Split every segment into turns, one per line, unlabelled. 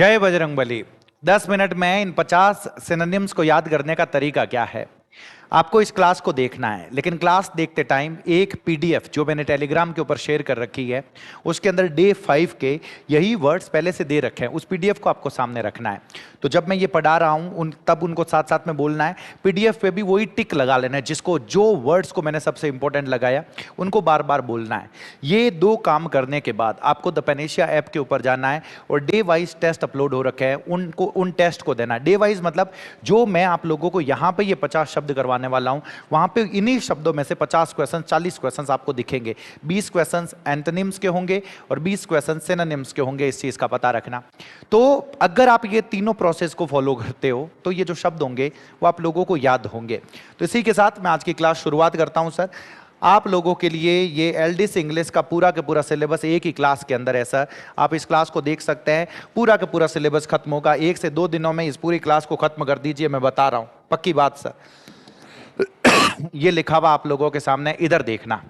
जय बजरंगबली। 10 मिनट में इन 50 सिनोनिम्स को याद करने का तरीका क्या है? आपको इस क्लास को देखना है, लेकिन क्लास देखते टाइम एक पीडीएफ जो मैंने टेलीग्राम के ऊपर शेयर कर रखी है, उसके अंदर डे 5 के यही वर्ड्स पहले से दे रखे हैं। उस पीडीएफ को आपको सामने रखना है। तो जब मैं ये पढ़ा रहा हूं तब उनको साथ साथ में बोलना है। पीडीएफ पे भी वही टिक लगा लेना है, जिसको जो वर्ड्स को मैंने सबसे इंपॉर्टेंट लगाया उनको बार बार बोलना है। ये दो काम करने के बाद आपको द पेनेशिया ऐप के ऊपर जाना है और डे वाइज टेस्ट अपलोड हो रखे हैं, उनको उन टेस्ट को देना है। डे वाइज मतलब जो मैं आप लोगों को यहाँ पे ये 50 शब्द करवाने वाला हूं, वहां पे इन्हीं शब्दों में से 50 क्वेश्चन 40 क्वेश्चन आपको दिखेंगे। 20 क्वेश्चन एंटोनिम्स के होंगे और 20 क्वेश्चन सिनोनिम्स के होंगे। इस चीज का पता रखना। तो अगर आप ये तीनों प्रोसेस को फॉलो करते हो तो ये जो शब्द होंगे वो आप लोगों को याद होंगे। तो इसी के साथ मैं आज की क्लास शुरुआत करता हूं। सर, आप लोगों के लिए ये एलडीएस इंग्लिश का पूरा के पूरा सिलेबस एक ही क्लास के अंदर है। सर, आप इस क्लास को देख सकते हैं। पूरा का पूरा सिलेबस खत्म होगा 1 से 2 दिनों में। इस पूरी क्लास को खत्म कर दीजिए, मैं बता रहा हूं, पक्की बात। सर, ये लिखा हुआ आप लोगों के सामने, इधर देखना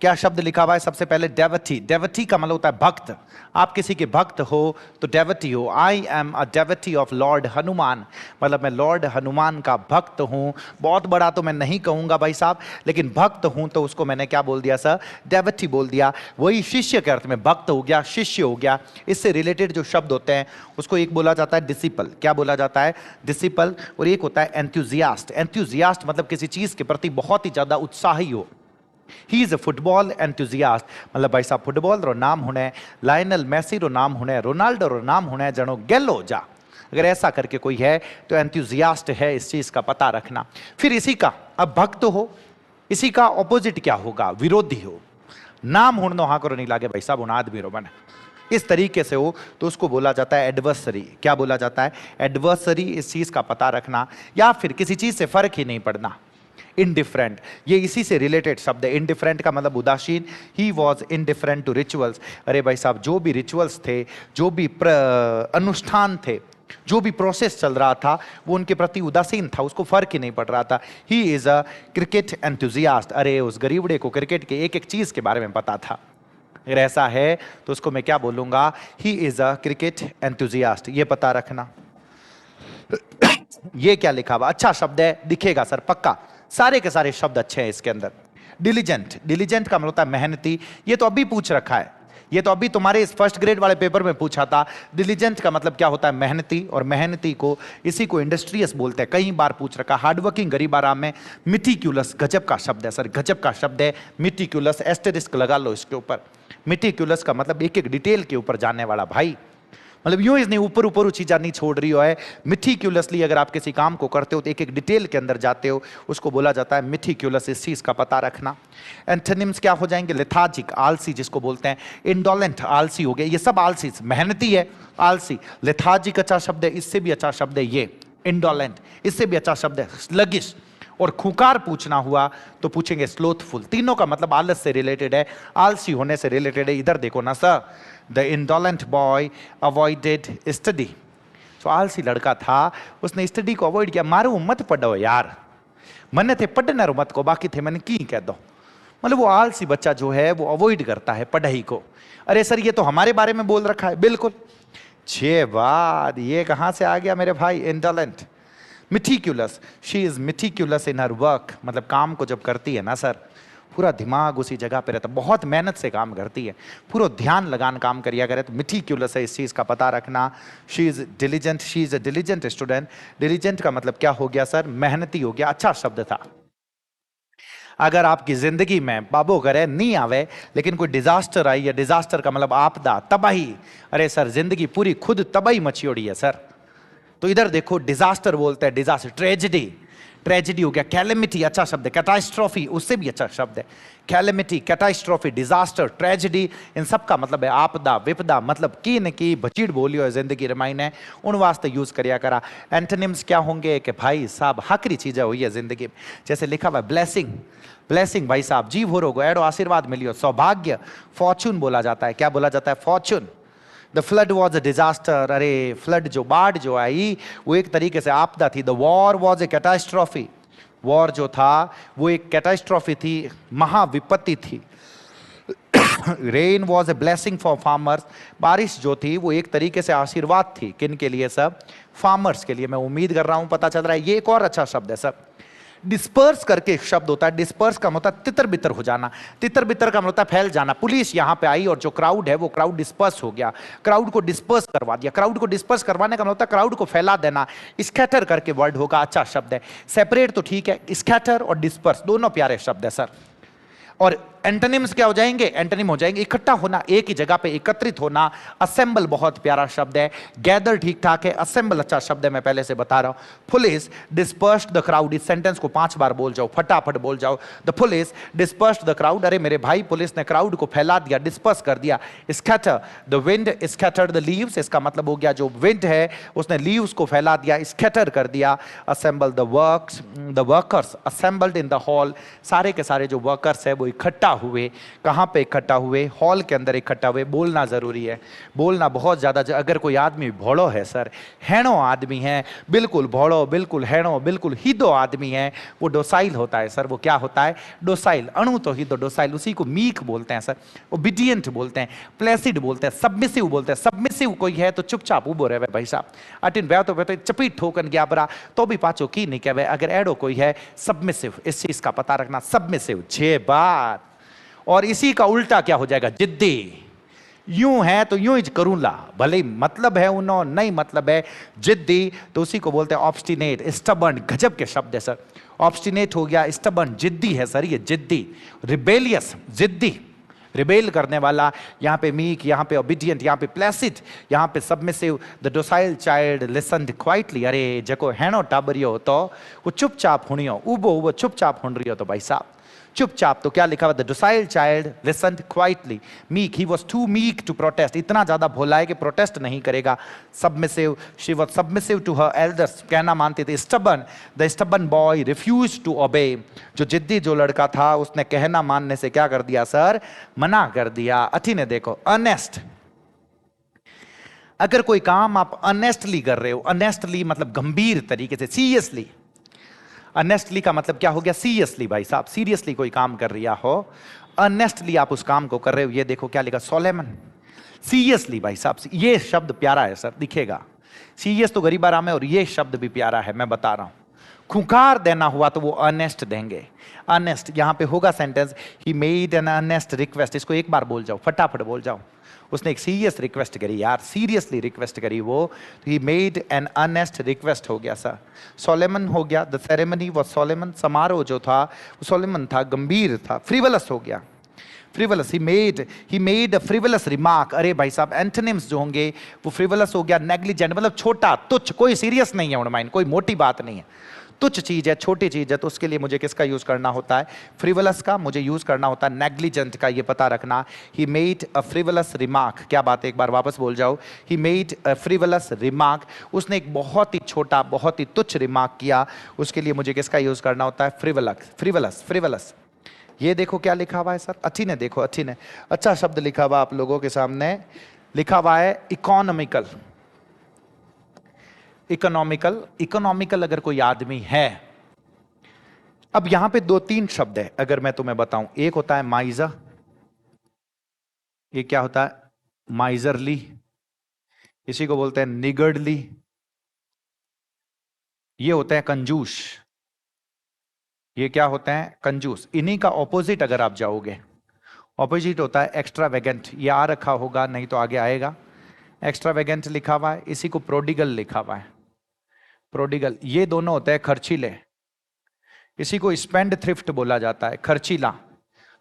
क्या शब्द लिखा हुआ है। सबसे पहले डेवटी। डेवटी का मतलब होता है भक्त। आप किसी के भक्त हो तो डेवटी हो। I am a डेवटी of Lord Hanuman, मतलब मैं लॉर्ड हनुमान का भक्त हूं। बहुत बड़ा तो मैं नहीं कहूंगा भाई साहब, लेकिन भक्त हूं तो उसको मैंने क्या बोल दिया सर? डेवटी बोल दिया। वही शिष्य के अर्थ में भक्त हो गया, शिष्य हो गया। इससे रिलेटेड जो शब्द होते हैं उसको एक बोला जाता है डिसिपल। क्या बोला जाता है? डिसिपल। और एक होता है एंथुजियास्ट। एंथुजियास्ट मतलब किसी चीज के प्रति बहुत ही ज्यादा उत्साही हो। He is a football enthusiast, मतलब भाई साहब फुटबॉल रो नाम होने, लायनल मेसी रो नाम होने, रोनाल्डो रो नाम होने, जनो गेलो जा। अगर ऐसा करके कोई है तो एंथुजियास्ट है। इस चीज का पता रखना। फिर इसी का, अब भक्त हो, इसी का ऑपोजिट क्या होगा? विरोधी हो। नाम हुड़नो हाँ करो नहीं लागे भाई साहब उन आदमी रो बने, इस तरीके से हो तो उसको बोला जाता है एडवर्सरी। क्या बोला जाता है? एडवर्सरी। इस चीज का पता रखना। या फिर किसी चीज से फर्क ही नहीं पड़ना, इनडिफरेंट। ये इसी से रिलेटेड शब्द है। इनडिफरेंट का मतलब उदासीन। He was indifferent to rituals. अरे भाई साहब, जो भी रिचुअल्स थे, जो भी अनुष्ठान थे, जो भी प्रोसेस चल रहा था वो उनके प्रति उदासीन था, उसको फर्क ही नहीं पड़ रहा था। He is a cricket enthusiast. अरे उस गरीबड़े को क्रिकेट के एक एक चीज के बारे में पता था। अगर ऐसा है तो उसको मैं क्या बोलूंगा? He is a cricket enthusiast. ये पता रखना। ये क्या लिखा हुआ? अच्छा शब्द है, दिखेगा सर पक्का। सारे के सारे शब्द अच्छे हैं इसके अंदर। डिलीजेंट। डिलीजेंट का मतलब होता है मेहनती। ये तो अभी पूछ रखा है, ये तो अभी तुम्हारे इस फर्स्ट ग्रेड वाले पेपर में पूछा था। डिलीजेंट का मतलब क्या होता है? मेहनती। और मेहनती को, इसी को इंडस्ट्रियस बोलते हैं। कई बार पूछ रखा। हार्डवर्किंग, गरीब आराम में। मिटिक्यूलस, गजब का शब्द है सर, गजब का शब्द है मिटिक्यूलस। एस्टेरिस्क लगा लो इसके ऊपर। मिटिक्यूलस का मतलब एक एक डिटेल के ऊपर जाने वाला भाई। मतलब यूं इसने ऊपर ऊपर चीज़ नहीं छोड़ रही हो है। मिटिक्यूलसली अगर आप किसी काम को करते हो तो एक एक डिटेल के अंदर जाते हो, उसको बोला जाता है मिटिक्यूलस। इस चीज़ का पता रखना। एंथोनिम्स क्या हो जाएंगे? लेथार्जिक, आलसी जिसको बोलते हैं। इंडोलेंट, आलसी हो गया। ये सब आलसी, मेहनती है आलसी। लेथार्जिक अच्छा शब्द है, इससे भी अच्छा शब्द है ये इंडोलेंट। इससे भी अच्छा शब्द है स्लगिश। और खूंखार पूछना हुआ तो पूछेंगे स्लोथफुल। तीनों का मतलब आलस से रिलेटेड है, आलसी होने से रिलेटेड है। इधर देखो ना sir, the indolent boy avoided study. तो आलसी लड़का था, उसने स्टडी को अवॉइड किया। मारू मत पढ़ो यार, मन्ने थे पढ़ने रो मत को, बाकी थे मैंने की कह दो। मतलब वो आलसी बच्चा जो है वो अवॉइड करता है पढ़ाई को। अरे सर, ये तो हमारे बारे में बोल रखा है। बिल्कुल। 6 बार ये कहां से आ गया मेरे भाई? Indolent. Meticulous, she is meticulous in her work, मतलब काम को जब करती है ना सर, पूरा दिमाग उसी जगह पे रहता, बहुत मेहनत से काम करती है, पूरा ध्यान लगान काम करिया करे, तो मिटिक्यूलस है। इस चीज का पता रखना। She is diligent, she is a diligent student. Diligent का मतलब क्या हो गया सर? मेहनती हो गया। अच्छा शब्द था। अगर आपकी जिंदगी में बाबो करे नहीं आवे, लेकिन कोई डिजास्टर आई, या डिजास्टर का मतलब आपदा, तबाही। अरे सर, जिंदगी पूरी खुद तबाही मचियोड़ी है सर। तो इधर देखो, डिजास्टर बोलते हैं, डिजास्टर। ट्रेजेडी, ट्रेजेडी हो गया। कैलेमिटी अच्छा शब्द है। कैटास्ट्रॉफी उससे भी अच्छा शब्द है। कैलेमिटी, कैटास्ट्रॉफी, डिजास्टर, ट्रेजेडी, इन सब का मतलब है आपदा, विपदा। मतलब की न की बचीड़ बोलियो है जिंदगी रमाइन है, उन वास्ते यूज करिया करा। एंटोनिम्स क्या होंगे कि भाई साहब हकरी चीजें हुई है जिंदगी में। जैसे लिखा हुआ ब्लेसिंग। ब्लेसिंग भाई साहब जीव हो एडो आशीर्वाद मिलियो, सौभाग्य। फॉर्चून बोला जाता है। क्या बोला जाता है? Fortune. The flood was a disaster. अरे फ्लड जो बाढ़ जो आई वो एक तरीके से आपदा थी। The war was a catastrophe. War जो था वो एक कैटास्ट्रॉफी थी, महाविपत्ति थी। Rain was a blessing for farmers. बारिश जो थी वो एक तरीके से आशीर्वाद थी, किन के लिए सब? फार्मर्स के लिए। मैं उम्मीद कर रहा हूं पता चल रहा है। ये एक और अच्छा शब्द है सर, डिस्पर्स करके एक शब्द होता है। डिस्पर्स का मतलब तितर बितर हो जाना, तितर बितर का मतलब फैल जाना। पुलिस यहां पे आई और जो क्राउड है वो क्राउड डिस्पर्स हो गया, क्राउड को डिस्पर्स करवा दिया। क्राउड को डिस्पर्स करवाने का मतलब क्राउड को फैला देना। स्कैटर करके वर्ड होगा, अच्छा शब्द है। सेपरेट तो ठीक है, स्कैटर और डिस्पर्स दोनों प्यारे शब्द है सर। और एंटोनिम्स क्या हो जाएंगे? एंटोनिम हो जाएंगे इकट्ठा होना, एक ही जगह पे एकत्रित होना। असेंबल बहुत प्यारा शब्द है, गैदर ठीक ठाक है, असेंबल अच्छा शब्द है, मैं पहले से बता रहा हूं। पुलिस डिस्पर्स्ड द क्राउड, इस सेंटेंस को 5 बार बोल जाओ, फटाफट बोल जाओ। The police dispersed the crowd, अरे मेरे भाई पुलिस ने क्राउड को फैला दिया, डिस्पर्स कर दिया। Scatter the wind scattered the leaves, इसका मतलब हो गया जो विंड है उसने लीव्स को फैला दिया, स्कैटर कर दिया। Assemble the workers assembled in the hall, सारे के सारे जो वर्कर्स है वो इकट्ठा हुए। कहां पे इकट्ठा हुए? हॉल के अंदर इकट्ठा हुए। बोलना जरूरी है, बोलना बहुत ज्यादा। अगर कोई आदमी भोड़ो है सर, हेणो आदमी है, बिल्कुल भोड़ो, बिल्कुल हेणो, बिल्कुल हिदो आदमी है, वो डोसाइल होता है सर। वो क्या होता है? डोसाइल। अणु तो हिदो, डोसाइल उसी को मीक बोलते हैं सर, ओबीडियंट बोलते हैं, प्लेसिड बोलते हैं, सबमिसिव बोलते हैं। सबमिसिव कोई है तो चुपचाप उबो रहे भाई साहब, अटिन व्या तो चपीट ठोकन गया बरा तो भी पाचो की नहीं कहे। अगर एडो कोई है सबमिसिव, इस चीज का पता रखना। सबमिसिव छह बात। और इसी का उल्टा क्या हो जाएगा? जिद्दी। यूं है तो यूं ही करूंला, भले ही मतलब है उन्हों, नहीं मतलब है जिद्दी, तो उसी को बोलते हैं ऑब्स्टिनेट, स्टबर्न। गजब के शब्द है सर। ऑब्स्टिनेट हो गया, स्टबर्न, जिद्दी है सर ये, जिद्दी। रिबेलियस, जिद्दी, रिबेल करने वाला। यहां पे मीक, यहां पे ओबीडियंट, यहां पे प्लेसिड, यहां पे submissive. The docile child listened quietly, अरे जको हेणो टाबरियो तो वो चुपचाप हुणियो, उबो उबो चुपचाप हुण रही हो तो भाई साहब चुपचाप। तो क्या लिखा हुआ? The docile child listened quietly. Meek, he was too meek to protest, इतना ज्यादा भोला है कि प्रोटेस्ट नहीं करेगा। Submissive, she was submissive to her elders, कहना मानते थे। Stubborn, the stubborn boy refuse to obey, जो जिद्दी जो लड़का था उसने कहना मानने से क्या कर दिया सर? मना कर दिया। अथी ने देखो, ऑनेस्ट। अगर कोई काम आप ऑनेस्टली कर रहे हो, ऑनेस्टली मतलब गंभीर तरीके से, सीरियसली। अनेस्टली का मतलब क्या हो गया? सीरियसली भाई साहब, सीरियसली कोई काम कर रहा हो, अनेस्टली आप उस काम को कर रहे हो। ये देखो क्या लिखा? सोलेमन। सीरियसली भाई साहब, ये शब्द प्यारा है सर, दिखेगा। सीरियस तो गरीब आराम है, और ये शब्द भी प्यारा है, मैं बता रहा हूं। खुंखार देना हुआ तो वो अनेस्ट देंगे। अनेस्ट यहां पे होगा sentence, he made an honest request. इसको एक बार बोल जाओ, फटाफट बोल जाओ। उसने एक सीरियस रिक्वेस्ट करी यार, सीरियसली रिक्वेस्ट करी वो। He made an honest request हो गया सर। सोलेमन हो गया, द सेरेमनी वाज सोलेमन, समारोह जो था वो सोलेमन था, गंभीर था। फ्रिवलस हो गया, frivolous. He made a frivolous remark, अरे भाई साहब एंटोनिम्स जो होंगे वो फ्रिवलस हो गया, नेग्लिजेंट मतलब छोटा, तुच्छ, कोई सीरियस नहीं है उनमाइन, कोई मोटी बात नहीं है, तुच्छ चीज है, छोटी चीज है। तो उसके लिए मुझे किसका यूज करना होता है? फ्रिवलस का। मुझे यूज करना होता है नेग्लिजेंट का, ये पता रखना। He made a frivolous remark, क्या बात है, एक बार वापस बोल जाओ। He made a frivolous remark, उसने एक बहुत ही छोटा, बहुत ही तुच्छ रिमार्क किया। उसके लिए मुझे किसका यूज करना होता है? Frivolous, frivolous, frivolous. ये देखो क्या लिखा हुआ है सर, अच्छी ने देखो, अच्छी ने अच्छा शब्द लिखा हुआ आप लोगों के सामने, लिखा हुआ है इकोनॉमिकल। इकोनॉमिकल, इकोनॉमिकल अगर कोई आदमी है। अब यहां पे 2-3 शब्द है अगर मैं तुम्हें बताऊं। एक होता है माइजर, ये क्या होता है? माइजरली, इसी को बोलते हैं निगर्डली। ये होते हैं कंजूस, ये क्या होते हैं? कंजूस। इन्हीं का ऑपोजिट अगर आप जाओगे, ऑपोजिट होता है एक्स्ट्रावेगेंट। ये आ रखा होगा, नहीं तो आगे आएगा। एक्स्ट्रावेगेंट लिखा हुआ है, इसी को प्रोडिगल लिखा हुआ है, प्रोडिगल। ये दोनों होते हैं खर्चीले, इसी को स्पेंड थ्रिफ्ट बोला जाता है, खर्चीला।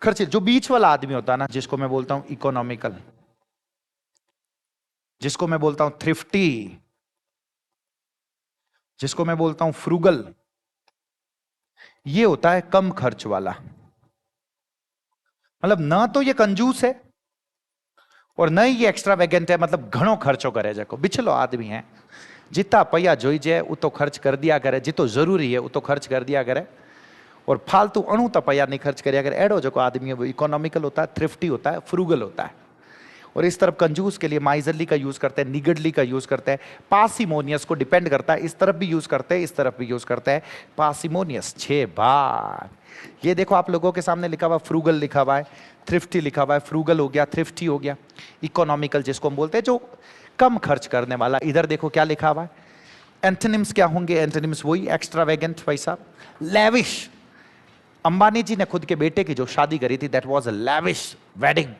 खर्ची जो बीच वाला आदमी होता है ना, जिसको मैं बोलता हूं इकोनॉमिकल, जिसको मैं बोलता हूं थ्रिफ्टी, जिसको मैं बोलता हूं फ्रूगल, ये होता है कम खर्च वाला। मतलब ना तो ये कंजूस है और न ही ये एक्स्ट्रावेगेंट है, मतलब घणो खर्चो करे। जको बिछलो आदमी है, जितना पैया जोई जाए वो तो खर्च कर दिया करे, जितो जरूरी है वो तो खर्च कर दिया करे, और फालतू अणु तो पैया नहीं खर्च करे। अगर एडो जो आदमी है वो इकोनॉमिकल होता है, थ्रिफ्टी होता है, फ्रूगल होता है। और इस तरफ कंजूस के लिए माइजरली का यूज करते हैं, निगडली का यूज करते हैं। पार्सिमोनियस को डिपेंड करता है, इस तरफ भी यूज करते हैं, इस तरफ भी यूज करते हैं। पार्सिमोनियस 6 बार। ये देखो आप लोगों के सामने लिखा हुआ फ्रूगल लिखा हुआ है, थ्रिफ्टी लिखा हुआ है। फ्रूगल हो गया, थ्रिफ्टी हो गया। इकोनॉमिकल जिसको हम बोलते हैं, जो कम खर्च करने वाला। इधर देखो क्या लिखा हुआ है। एंटोनिम्स क्या होंगे? एंटोनिम्स वही एक्स्ट्रावेगेंट भाई साहब, लैविश। अंबानी जी ने खुद के बेटे की जो शादी करी थी, that was a lavish wedding.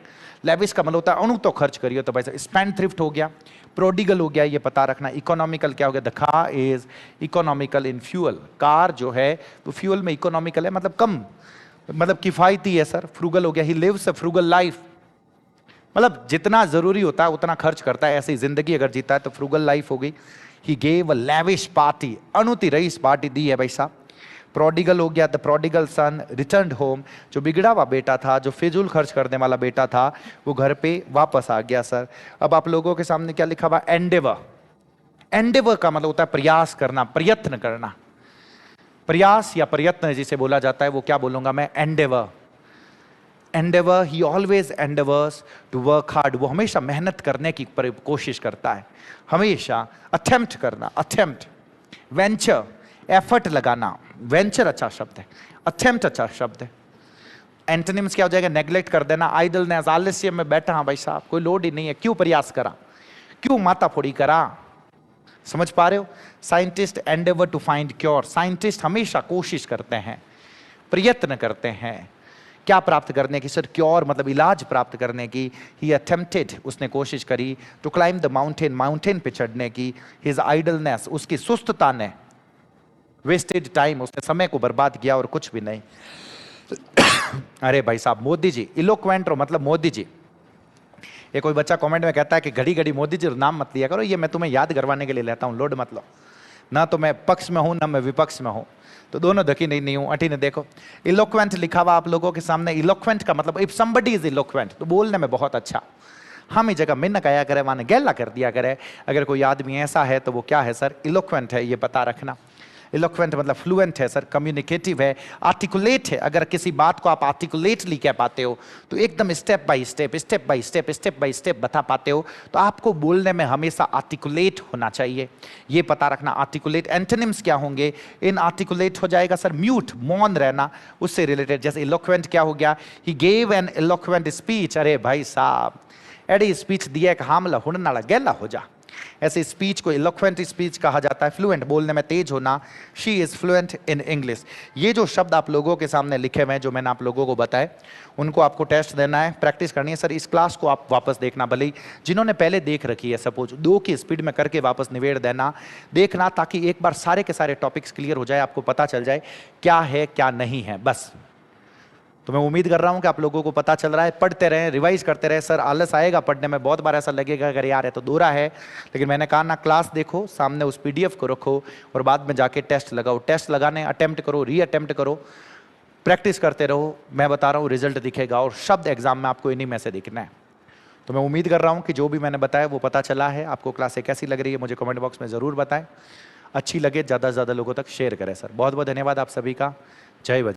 Lavish का मतलब होता है अणु तो खर्च करिए, तो भाई साहब स्पेंड थ्रिफ्ट हो गया। प्रोडिगल हो गया, ये पता रखना। इकोनॉमिकल क्या हो गया? The car is economical in fuel. Car जो है वो फ्यूअल में इकोनॉमिकल है, मतलब कम, मतलब किफायती है सर। फ्रूगल हो गया, he lives a frugal life, मतलब जितना जरूरी होता है उतना खर्च करता है, ऐसी जिंदगी अगर जीता है तो फ्रूगल लाइफ हो गई। He gave a lavish party, अणुति रईस पार्टी दी है भाई साहब। प्रोडिगल हो गया, the prodigal son returned home, जो बिगड़ा हुआ बेटा था, जो फिजूल खर्च करने वाला बेटा था, वो घर पे वापस आ गया सर। अब आप लोगों के सामने क्या लिखा हुआ? एंडेवर। एंडेवर का मतलब होता है प्रयास करना, प्रयत्न करना। प्रयास या प्रयत्न जिसे बोला जाता है, वो क्या बोलूंगा मैं? Endeavour. Endeavour, he always endeavours to work hard, वो हमेशा मेहनत करने की कोशिश करता है, हमेशा अटेम्प्ट करना, अटेम्प्ट। वेंचर, एफर्ट लगाना। वेंचर अच्छा शब्द है, अटेम्प्ट अच्छा शब्द है। एंटोनिम्स क्या हो जाएगा? नेग्लेक्ट कर देना, आइडलनेस, आलस्य में बैठा हाँ भाई साहब, कोई लोड ही नहीं है, क्यों प्रयास करा, क्यों माता फोड़ी करा। समझ पा रहे हो? Scientist endeavour to find cure, scientist हमेशा कोशिश करते हैं, प्रयत्न करते हैं क्या प्राप्त करने की? सर क्योर मतलब इलाज प्राप्त करने की। ही अटेम्प्टेड, उसने कोशिश करी। To climb the mountain, mountain पे चढ़ने की। हिज आइडलनेस, उसकी सुस्तता ने। वेस्टेड टाइम, उसने समय को बर्बाद किया और कुछ भी नहीं। अरे भाई साहब, मोदी जी इलोक्वेंट हो, मतलब मोदी जी। ये कोई बच्चा कमेंट में कहता है कि घड़ी घड़ी मोदी जी नाम मत लिया करो, ये मैं तुम्हें याद करवाने के लिए लेता हूं, लोड मत लो। ना तो मैं पक्ष में हूं ना मैं विपक्ष में हूं, तो दोनों दकी नहीं हूं। अटी ने देखो इलोक्वेंट लिखा हुआ आप लोगों के सामने। इलोक्वेंट का मतलब इफ समबडी इज इलोक्वेंट, तो बोलने में बहुत अच्छा। हम ही जगह मिन्न कया करे, माने गैला कर दिया करे। अगर कोई आदमी ऐसा है तो वो क्या है सर? इलोक्वेंट है, ये पता रखना। इलोक्वेंट मतलब फ्लुएंट है सर, कम्युनिकेटिव है, आर्टिकुलेट है। अगर किसी बात को आप आर्टिकुलेटली कह पाते हो तो एकदम step by step, step by step, step by step बता पाते हो, तो आपको बोलने में हमेशा आर्टिकुलेट होना चाहिए, ये पता रखना। आर्टिकुलेट। एंटोनिम्स क्या होंगे? इन आर्टिकुलेट हो जाएगा सर म्यूट, मौन रहना, उससे रिलेटेड। जैसे इलोक्वेंट क्या हो गया? He gave an eloquent speech. अरे भाई साहब, एडी स्पीच दिया एक हामला हुड़न नाला गैला हो जा। ऐसे स्पीच को इलोक्वेंट स्पीच कहा जाता है। फ्लुएंट, बोलने में तेज होना। She is fluent in English. ये जो शब्द आप लोगों के सामने लिखे हुए हैं, जो मैंने आप लोगों को बताए, उनको आपको टेस्ट देना है, प्रैक्टिस करनी है सर। इस क्लास को आप वापस देखना, भले ही जिन्होंने पहले देख रखी है, सपोज 2 की स्पीड में करके वापस निवेड़ देना, देखना, ताकि एक बार सारे के सारे टॉपिक्स क्लियर हो जाए, आपको पता चल जाए क्या है क्या नहीं है। बस तो मैं उम्मीद कर रहा हूं कि आप लोगों को पता चल रहा है। पढ़ते रहें, रिवाइज करते रहें। सर आलस आएगा पढ़ने में, बहुत बार ऐसा लगेगा अगर यार है तो दोहरा है, लेकिन मैंने कहा ना, क्लास देखो, सामने उस पीडीएफ को रखो और बाद में जाके टेस्ट लगाओ। टेस्ट लगाने अटेम्प्ट करो, री अटेम्प्ट करो, प्रैक्टिस करते रहो। मैं बता रहा हूँ रिजल्ट दिखेगा, और शब्द एग्जाम में आपको इन्हीं में से दिखना है। तो मैं उम्मीद कर रहा हूँ कि जो भी मैंने बताया वो पता चला है आपको। क्लासें कैसी लग रही है मुझे कमेंट बॉक्स में ज़रूर बताएं। अच्छी लगे ज़्यादा से ज़्यादा लोगों तक शेयर करें सर। बहुत बहुत धन्यवाद आप सभी का। जय बजरंग।